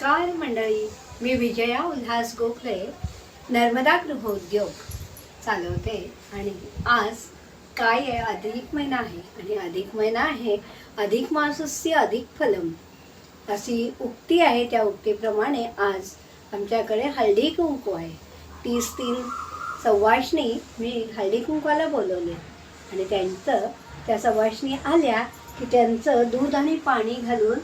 नमस्कार मंडळी, मी विजया उल्हास गोखले नर्मदा गृहोद्योग चालवते आणि आज काय आहे, अधिक महिना आहे आणि अधिक महिना आहे अधिक मासस्य अधिक फलम अशी उक्ती आहे। त्या उक्तीप्रमाणे आज आमच्याकडे हळदी कुंकू आहे। 30 सवाष्णी मी हळदी कुंकवाला बोलवले आणि त्या सवाष्णी आल्या की त्यांचं दूध आणि पाणी घालून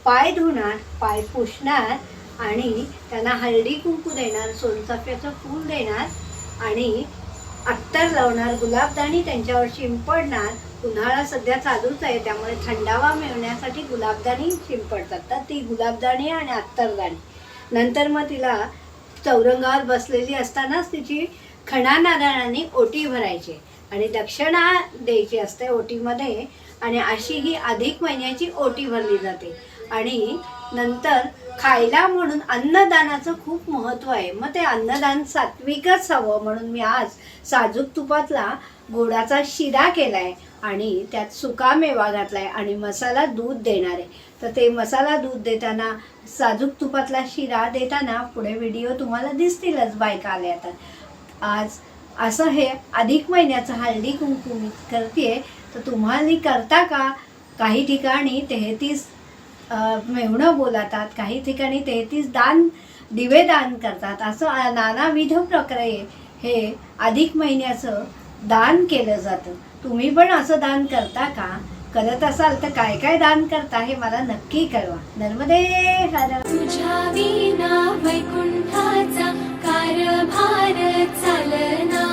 पाय धुणार, पाय पुसणार आणि त्यांना हळदी कुंकू देणार, सोनचाफ्याचं फूल देणार आणि अत्तर लावणार, गुलाबदाणी त्यांच्यावर शिंपडणार। उन्हाळा सध्या चालूच आहे त्यामुळे थंडावा मिळण्यासाठी गुलाबदाणी शिंपडतात, तर ती गुलाबदाणी आणि अत्तरदाणी नंतर मग तिला चौरंगावर बसलेली असतानाच तिची खणा नारळाने ओटी भरायची आणि दक्षिणा द्यायची असते ओटीमध्ये आणि अशी ही अधिक महिन्याची ओटी भरली जाते। आणि नंतर खायला म्हणून अन्नदानाचं खूप महत्त्व आहे। मग ते अन्नदान सात्विकच हवं म्हणून मी आज साजूक तुपातला गोडाचा शिरा केलाय आणि त्यात सुकामेवा घातलाय आणि मसाला दूध देणार आहे। तर ते मसाला दूध देताना, साजूक तुपातला शिरा देताना पुढे व्हिडिओ तुम्हाला दिसतीलच बायका आल्या तर। आज असं हे अधिक महिन्याचं हळदी कुंकू मी करते, तर तुम्हाला करता का? काही ठिकाणी 33 मेहुणं बोलातात, काही ठिकाणी 33 दिवे दान करतात। असं नानाविध प्रकारे हे अधिक महिन्याचं दान केलं जातं। तुम्ही पण असं दान करता का? करत असाल तर काय काय दान करता हे मला नक्की कळवा। नर्मदे हर। तुझ्या विना वैकुंठाचा कारभार चालना,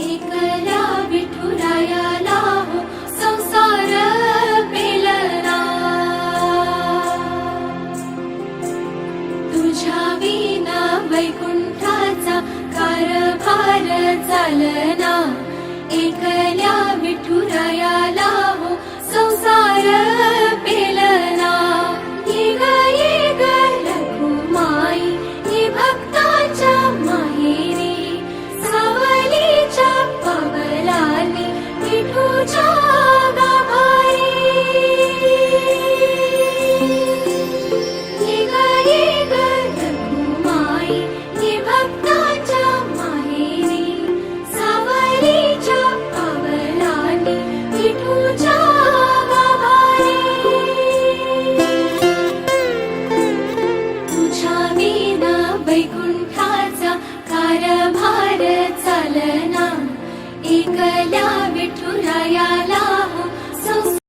एकला विठुरायाला हो संसार पेलना। तुझ्या विना वैकुंठाचा कारभार चालना, एकल्या विठुरायाला हो संसार पेलना। ये ग रघुमाई, ये भक्ताच्या माहेरी, सावलीच्या पावलांनी विठूच्या गाभारी। ये ग रघुमाई, ये भक्ताच्या माहेरी, सावलीच्या पावलांनी विठूच्या गाभारी। तुझ्या विना वैकुंठाचा कारभार चालना, एकल्या विठुराया